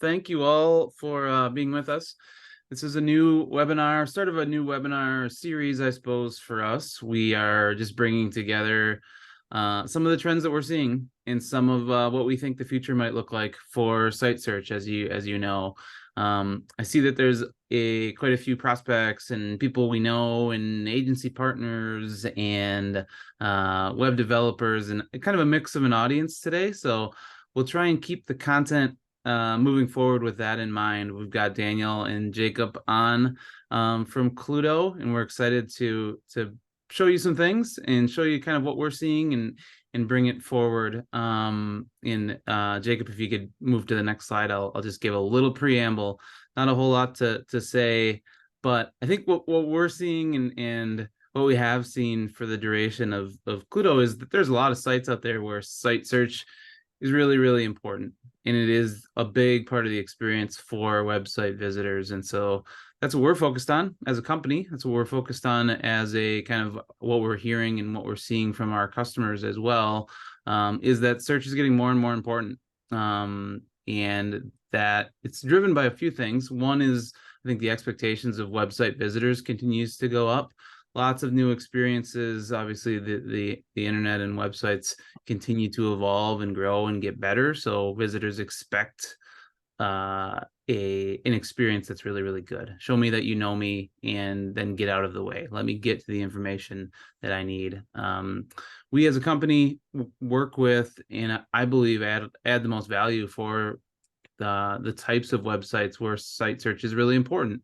Thank you all for being with us. This is a new webinar, start of a new webinar series, I suppose, for us. We are just bringing together some of the trends that we're seeing and some of what we think the future might look like for site search, as you know. I see that there's quite a few prospects and people we know and agency partners and web developers and kind of a mix of an audience today. So we'll try and keep the content moving forward with that in mind. We've got Daniel and Jacob on from Cludo, and we're excited to show you some things and show you kind of what we're seeing and bring it forward. Jacob, if you could move to the next slide, I'll just give a little preamble. Not a whole lot to say, but I think what we're seeing and what we have seen for the duration of Cludo is that there's a lot of sites out there where site search is really, really important. And it is a big part of the experience for website visitors. And so that's what we're focused on as a company. That's what we're focused on as a kind of what we're hearing and what we're seeing from our customers as well, is that search is getting more and more important. And that it's driven by a few things. One is, I think the expectations of website visitors continues to go up. Lots of new experiences. Obviously, the internet and websites continue to evolve and grow and get better. So visitors expect an experience that's really, really good. Show me that you know me, and then get out of the way. Let me get to the information that I need. We as a company work with, and I believe add the most value for the types of websites where site search is really important.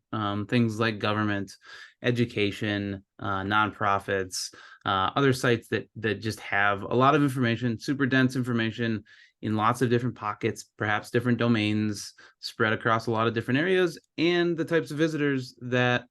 Things like government, education, nonprofits, other sites that just have a lot of information, super dense information in lots of different pockets, perhaps different domains spread across a lot of different areas, and the types of visitors that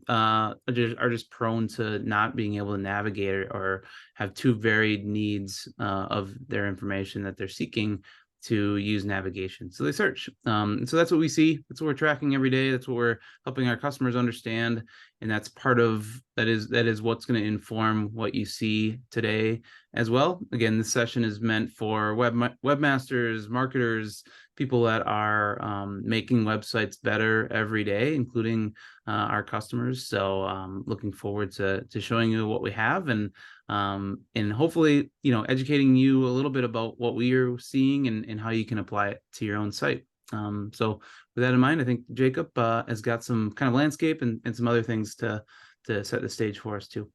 are just prone to not being able to navigate or have too varied needs of their information that they're seeking to use navigation. So they search. So that's what we see. That's what we're tracking every day. That's what we're helping our customers understand. And that's part of that is what's going to inform what you see today as well. Again, this session is meant for webmasters, marketers, people that are making websites better every day, including our customers. So looking forward to showing you what we have and hopefully, educating you a little bit about what we are seeing and how you can apply it to your own site. So with that in mind, I think Jacob has got some kind of landscape and some other things to set the stage for us too.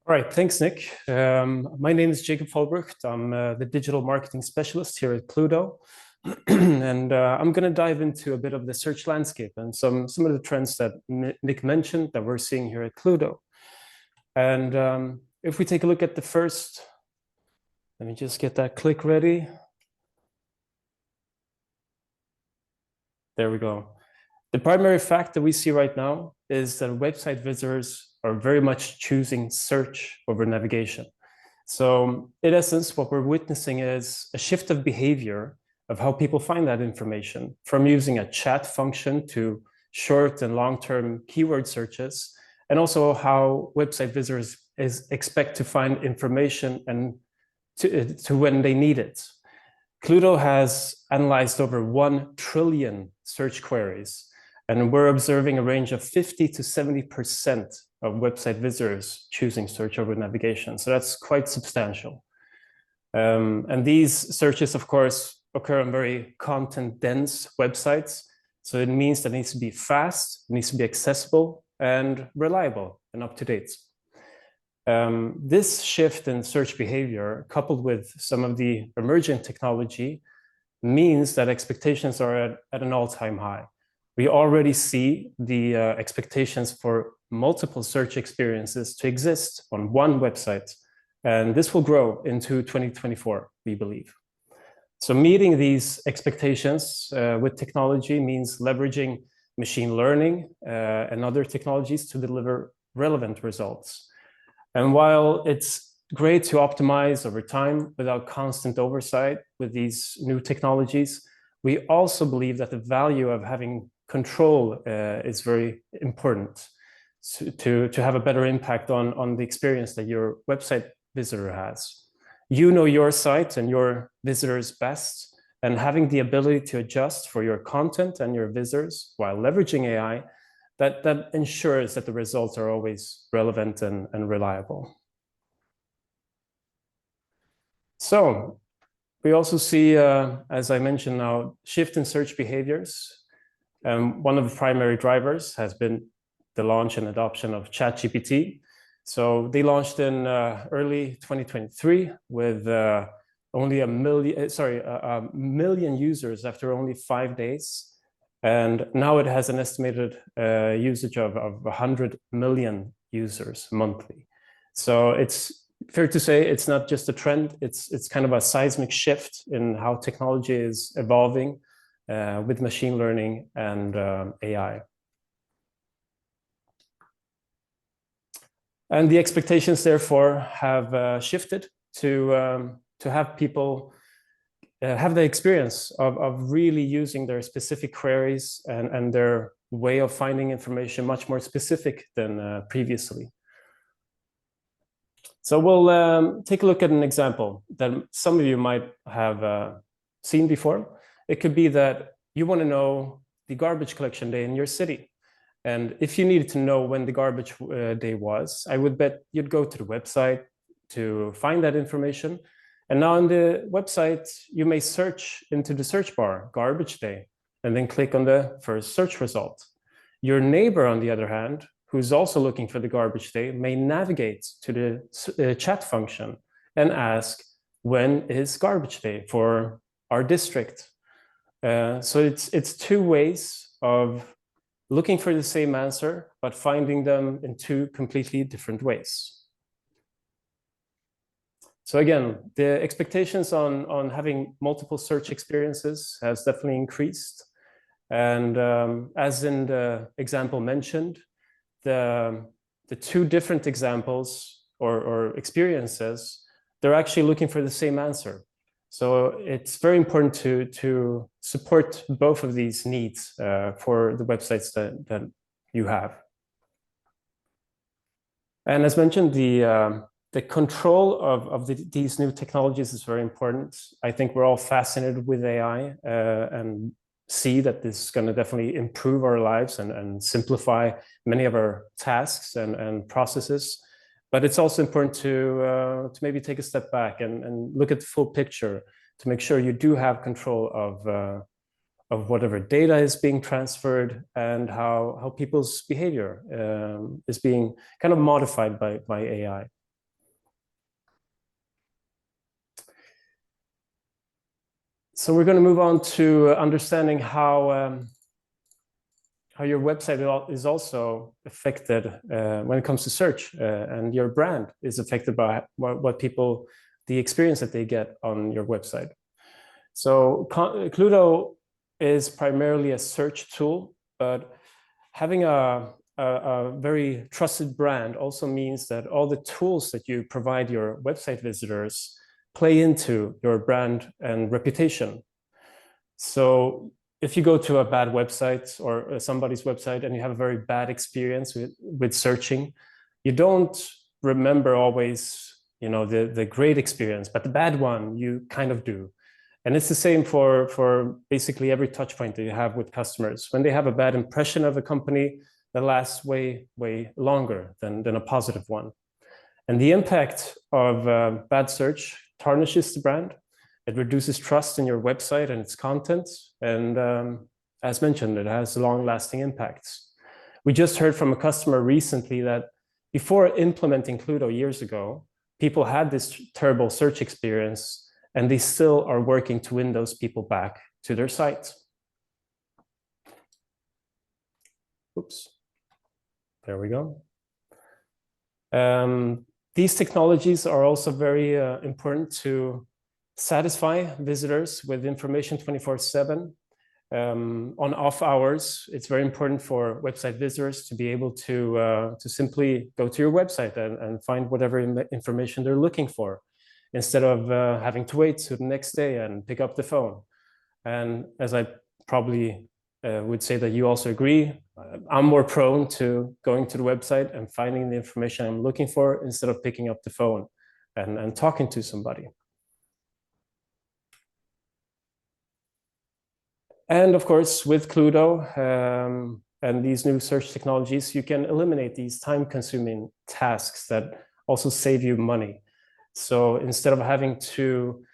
All right, thanks, Nick. My name is Jacob Volbrucht. I'm the digital marketing specialist here at Cludo. And I'm going to dive into a bit of the search landscape and some of the trends that Nick mentioned that we're seeing here at Cludo. And if we take a look at the first, let me just get that click ready. There we go. The primary fact that we see right now is that website visitors are very much choosing search over navigation. So in essence, what we're witnessing is a shift of behavior of how people find that information, from using a chat function to short and long-term keyword searches, and also how website visitors expect to find information and to when they need it. Cludo has analyzed over 1 trillion search queries, and we're observing a range of 50 to 70% of website visitors choosing search over navigation. So that's quite substantial. And these searches, of course, occur on very content-dense websites. So it means that it needs to be fast, it needs to be accessible, and reliable and up to date. This shift in search behavior, coupled with some of the emerging technology, means that expectations are at an all-time high. We already see the expectations for multiple search experiences to exist on one website, and this will grow into 2024, we believe. So meeting these expectations with technology means leveraging machine learning and other technologies to deliver relevant results. And while it's great to optimize over time without constant oversight with these new technologies, we also believe that the value of having control is very important to have a better impact on the experience that your website visitor has. You know your site and your visitors best, and having the ability to adjust for your content and your visitors while leveraging AI, that ensures that the results are always relevant and reliable. So we also see, as I mentioned now, shift in search behaviors. One of the primary drivers has been the launch and adoption of ChatGPT. So they launched in early 2023 with only a million users after only 5 days. And now it has an estimated usage of 100 million users monthly. So it's fair to say it's not just a trend, it's kind of a seismic shift in how technology is evolving with machine learning and AI. And the expectations, therefore, have shifted to have people have the experience of really using their specific queries and their way of finding information much more specific than previously. So we'll take a look at an example that some of you might have seen before. It could be that you want to know the garbage collection day in your city. And if you needed to know when the garbage day was, I would bet you'd go to the website to find that information. And now on the website, you may search into the search bar, garbage day, and then click on the first search result. Your neighbor, on the other hand, who's also looking for the garbage day, may navigate to the chat function and ask, when is garbage day for our district? So it's two ways of looking for the same answer, but finding them in two completely different ways. So again, the expectations on having multiple search experiences has definitely increased. And as in the example mentioned, the two different examples or experiences, they're actually looking for the same answer. So it's very important to support both of these needs for the websites that you have. And as mentioned, the control of these new technologies is very important. I think we're all fascinated with AI and see that this is going to definitely improve our lives and simplify many of our tasks and processes. But it's also important to maybe take a step back and look at the full picture to make sure you do have control of whatever data is being transferred and how people's behavior is being kind of modified by AI. So we're going to move on to understanding how your website is also affected when it comes to search, and your brand is affected by what people, the experience that they get on your website. So Cludo is primarily a search tool, but having a very trusted brand also means that all the tools that you provide your website visitors play into your brand and reputation. So if you go to a bad website or somebody's website and you have a very bad experience with searching, you don't remember always, the great experience, but the bad one you kind of do. And it's the same for basically every touch point that you have with customers. When they have a bad impression of a company, that lasts way, way longer than a positive one. And the impact of bad search tarnishes the brand. It reduces trust in your website and its content. And as mentioned, it has long-lasting impacts. We just heard from a customer recently that before implementing Cludo years ago, people had this terrible search experience, and they still are working to win those people back to their site. Oops, there we go. These technologies are also very important to satisfy visitors with information 24/7. On off hours, it's very important for website visitors to be able to simply go to your website and find whatever information they're looking for, instead of having to wait to the next day and pick up the phone. And as I probably would say that you also agree, I'm more prone to going to the website and finding the information I'm looking for instead of picking up the phone and talking to somebody. And of course, with Cludo and these new search technologies, you can eliminate these time-consuming tasks that also save you money. So instead of having to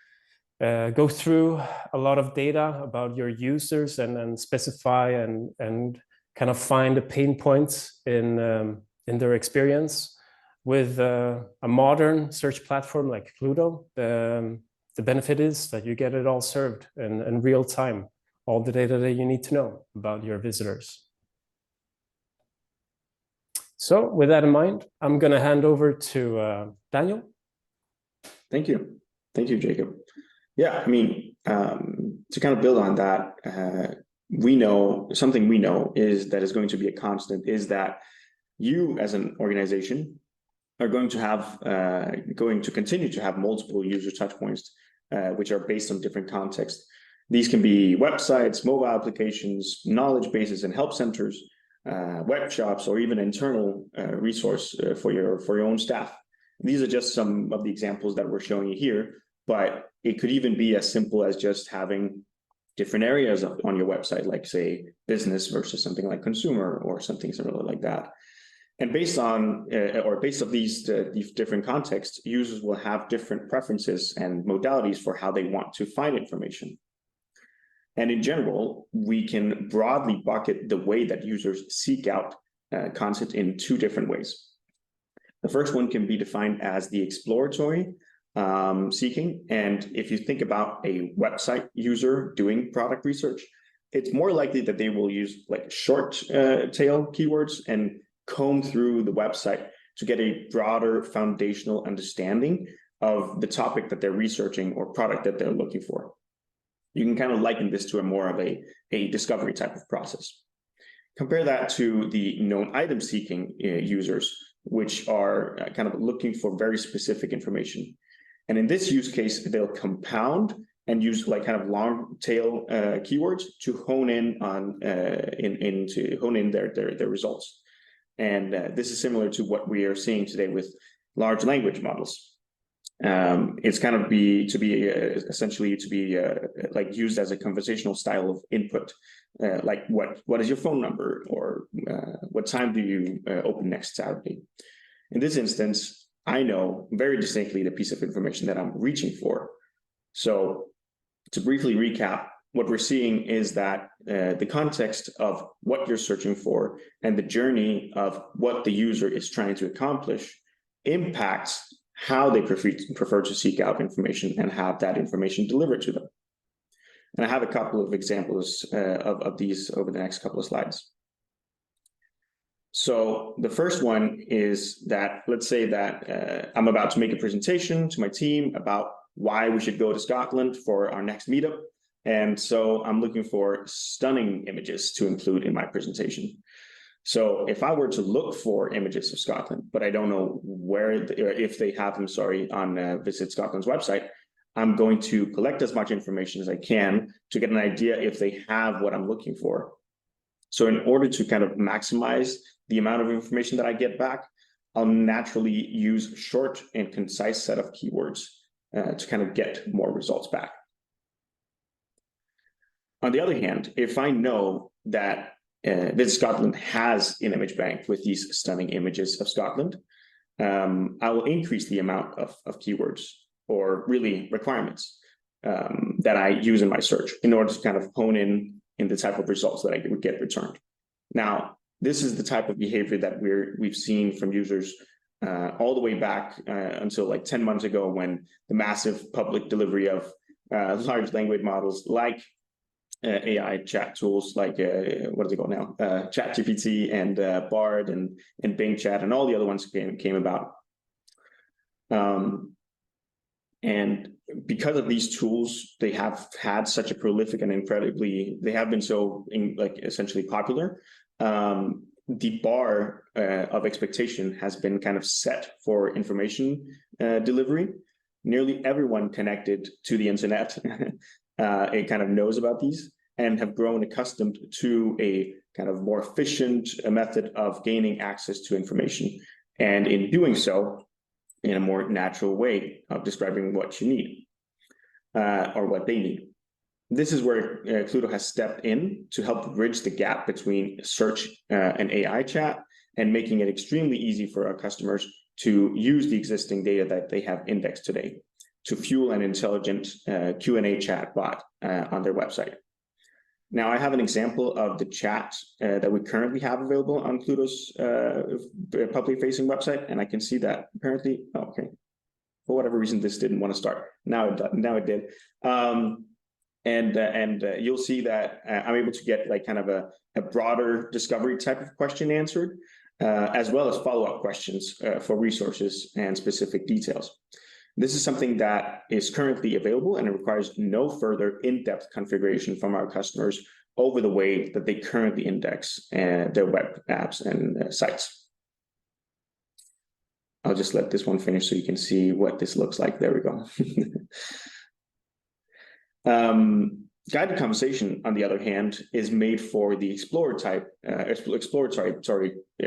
go through a lot of data about your users and specify and kind of find the pain points in their experience, with a modern search platform like Cludo, the benefit is that you get it all served in real time, all the data that you need to know about your visitors. So with that in mind, I'm going to hand over to Daniel. Thank you. Thank you, Jacob. Yeah, I mean, to kind of build on that, we know is that is going to be a constant is that you as an organization are going to continue to have multiple user touchpoints, which are based on different contexts. These can be websites, mobile applications, knowledge bases and help centers, web shops, or even internal resource for your own staff. These are just some of the examples that we're showing you here, but it could even be as simple as just having different areas on your website, like say business versus something like consumer or something similar like that. And based on these different contexts, users will have different preferences and modalities for how they want to find information. And in general, we can broadly bucket the way that users seek out content in two different ways. The first one can be defined as the exploratory seeking. And if you think about a website user doing product research, it's more likely that they will use like short tail keywords and comb through the website to get a broader foundational understanding of the topic that they're researching or product that they're looking for. You can kind of liken this to a more of a discovery type of process. Compare that to the known item seeking users, which are kind of looking for very specific information. And in this use case, they'll compound and use like kind of long tail keywords to hone in on their results. And this is similar to what we are seeing today with large language models. It's kind of essentially to be like used as a conversational style of input, like what is your phone number, or what time do you open next Saturday? In this instance, I know very distinctly the piece of information that I'm reaching for. So to briefly recap, what we're seeing is that the context of what you're searching for and the journey of what the user is trying to accomplish impacts how they prefer to seek out information and have that information delivered to them. And I have a couple of examples of these over the next couple of slides. So the first one is that, let's say that I'm about to make a presentation to my team about why we should go to Scotland for our next meetup. And so I'm looking for stunning images to include in my presentation. So if I were to look for images of Scotland, but I don't know if they have them, on Visit Scotland's website, I'm going to collect as much information as I can to get an idea if they have what I'm looking for. So in order to kind of maximize the amount of information that I get back, I'll naturally use short and concise set of keywords to kind of get more results back. On the other hand, if I know that Visit Scotland has an image bank with these stunning images of Scotland, I will increase the amount of keywords, or really requirements, that I use in my search in order to kind of hone in the type of results that I would get returned. Now, this is the type of behavior that we've seen from users all the way back until like 10 months ago, when the massive public delivery of large language models like AI chat tools like what do they call now? ChatGPT and Bard and Bing Chat and all the other ones came about. And because of these tools, they have had such a prolific and they have been so essentially popular. The bar of expectation has been kind of set for information delivery. Nearly everyone connected to the internet it kind of knows about these and have grown accustomed to a kind of more efficient method of gaining access to information. And in doing so, in a more natural way of describing what you need or what they need. this is where Cludo has stepped in to help bridge the gap between search and AI chat, and making it extremely easy for our customers to use the existing data that they have indexed today to fuel an intelligent Q&A chat bot on their website. Now, I have an example of the chat that we currently have available on Cludo's publicly facing website, and I can see that apparently, oh, okay, for whatever reason, this didn't want to start. Now it did. You'll see that I'm able to get like kind of a broader discovery type of question answered, as well as follow-up questions for resources and specific details. This is something that is currently available, and it requires no further in-depth configuration from our customers over the way that they currently index their web apps and sites. I'll just let this one finish so you can see what this looks like. There we go. Guided conversation, on the other hand, is made for the exploratory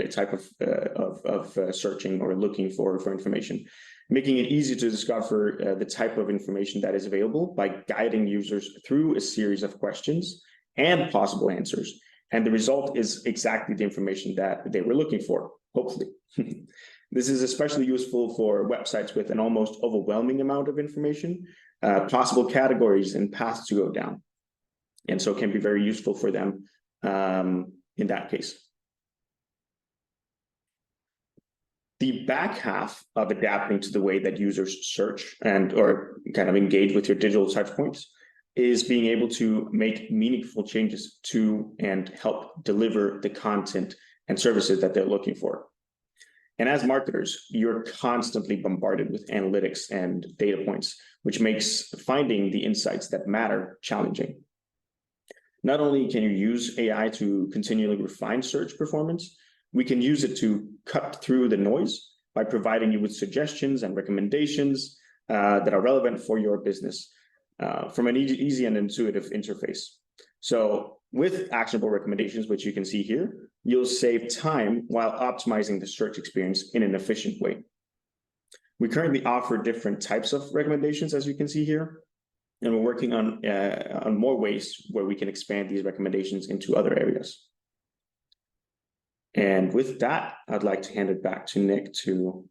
type of searching or looking for information, making it easy to discover the type of information that is available by guiding users through a series of questions and possible answers. And the result is exactly the information that they were looking for, hopefully. This is especially useful for websites with an almost overwhelming amount of information, possible categories and paths to go down. And so it can be very useful for them in that case. The back half of adapting to the way that users search and or kind of engage with your digital touch points is being able to make meaningful changes to and help deliver the content and services that they're looking for. And as marketers, you're constantly bombarded with analytics and data points, which makes finding the insights that matter challenging. Not only can you use AI to continually refine search performance, we can use it to cut through the noise by providing you with suggestions and recommendations that are relevant for your business from an easy and intuitive interface. So with actionable recommendations, which you can see here, you'll save time while optimizing the search experience in an efficient way. We currently offer different types of recommendations, as you can see here, and we're working on more ways where we can expand these recommendations into other areas. And with that, I'd like to hand it back to Nick to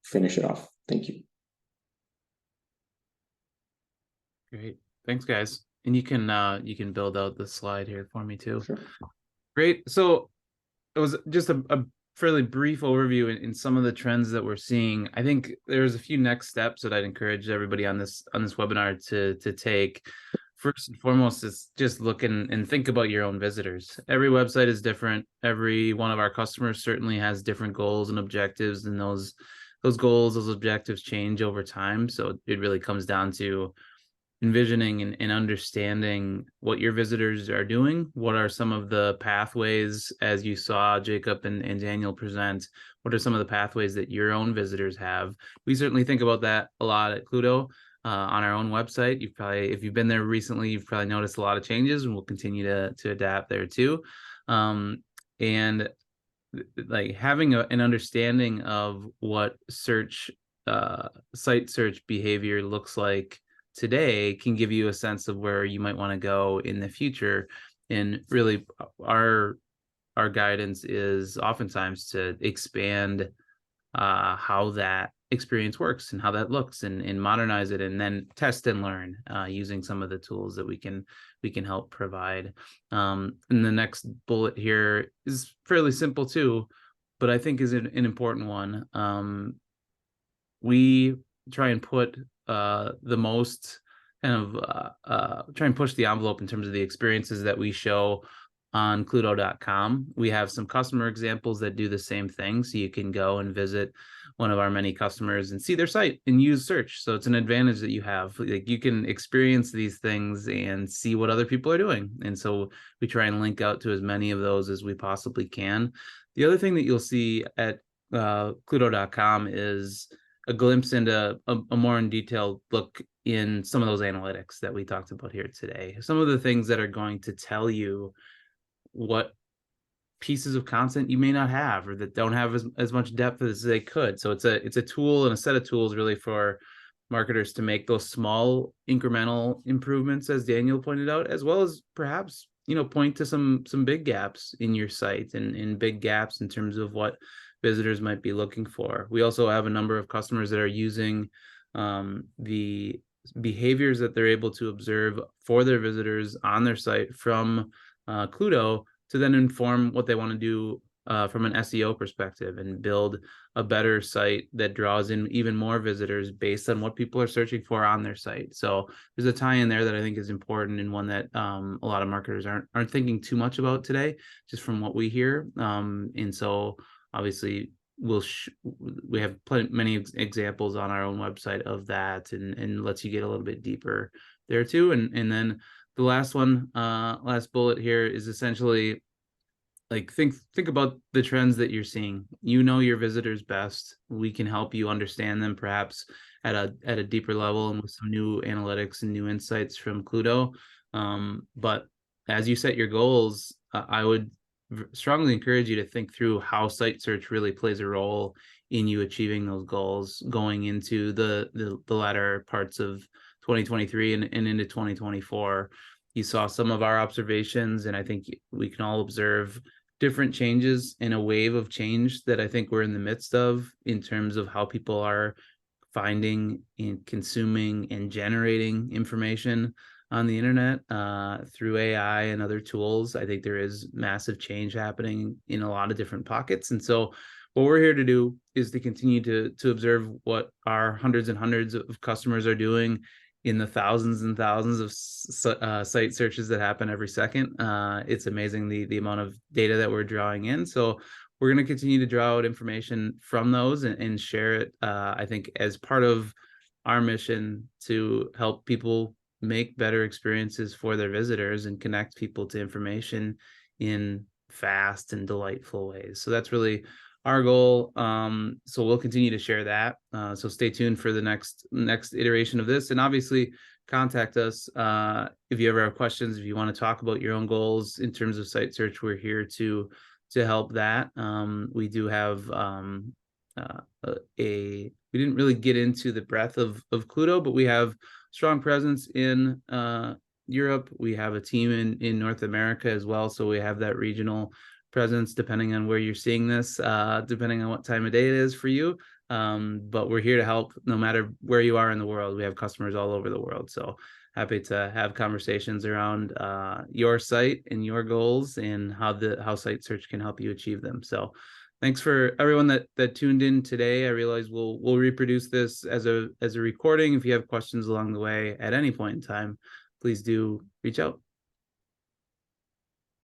finish it off. Thank you. Great. Thanks, guys. And you can build out the slide here for me too. Sure. Great. So it was just a fairly brief overview in some of the trends that we're seeing. I think there's a few next steps that I'd encourage everybody on this webinar to take. First and foremost is just look and think about your own visitors. Every website is different. Every one of our customers certainly has different goals and objectives, and those goals, those objectives change over time. So it really comes down to envisioning and understanding what your visitors are doing. What are some of the pathways, as you saw Jacob and Daniel present, what are some of the pathways that your own visitors have? We certainly think about that a lot at Cludo. On our own website, you've probably, if you've been there recently, you've probably noticed a lot of changes, and we'll continue to adapt there too. And like having an understanding of what search site search behavior looks like today can give you a sense of where you might want to go in the future. And really, our guidance is oftentimes to expand how that experience works and how that looks, and modernize it, and then test and learn using some of the tools that we can help provide. And the next bullet here is fairly simple too, but I think is an important one. We try and put the most kind of try and push the envelope in terms of the experiences that we show on Cludo.com. We have some customer examples that do the same thing, so you can go and visit one of our many customers and see their site and use search. So it's an advantage that you have. Like, you can experience these things and see what other people are doing. And so we try and link out to as many of those as we possibly can. The other thing that you'll see at Cludo.com is a glimpse into a more in detailed look in some of those analytics that we talked about here today. Some of the things that are going to tell you what pieces of content you may not have, or that don't have as much depth as they could. So it's a tool and a set of tools really for marketers to make those small incremental improvements, as Daniel pointed out, as well as perhaps, point to some big gaps in your site and big gaps in terms of what visitors might be looking for. We also have a number of customers that are using the behaviors that they're able to observe for their visitors on their site from Cludo to then inform what they want to do from an SEO perspective and build a better site that draws in even more visitors based on what people are searching for on their site. So there's a tie in there that I think is important, and one that a lot of marketers aren't thinking too much about today, just from what we hear. And so obviously we have many examples on our own website of that, and lets you get a little bit deeper there too. And then the last one, last bullet here is essentially like think about the trends that you're seeing. Your visitors best. We can help you understand them perhaps at a deeper level and with some new analytics and new insights from Cludo. But as you set your goals, I would strongly encourage you to think through how site search really plays a role in you achieving those goals going into the latter parts of 2023 and into 2024. You saw some of our observations, and I think we can all observe different changes in a wave of change that I think we're in the midst of in terms of how people are finding and consuming and generating information on the internet through AI and other tools. I think there is massive change happening in a lot of different pockets. And so what we're here to do is to continue to observe what our hundreds and hundreds of customers are doing in the thousands and thousands of site searches that happen every second. It's amazing the amount of data that we're drawing in. So we're going to continue to draw out information from those and share it, I think, as part of our mission to help people make better experiences for their visitors and connect people to information in fast and delightful ways. So that's really our goal. So we'll continue to share that. So stay tuned for the next iteration of this, and obviously contact us if you ever have questions. If you want to talk about your own goals in terms of site search, we're here to help that. We do have we didn't really get into the breadth of Cludo, but we have strong presence in Europe. We have a team in North America as well, so we have that regional presence depending on where you're seeing this, depending on what time of day it is for you. But we're here to help no matter where you are in the world. We have customers all over the world, so happy to have conversations around your site and your goals and how site search can help you achieve them. So thanks for everyone that tuned in today. I realize we'll reproduce this as a recording. If you have questions along the way at any point in time, please do reach out.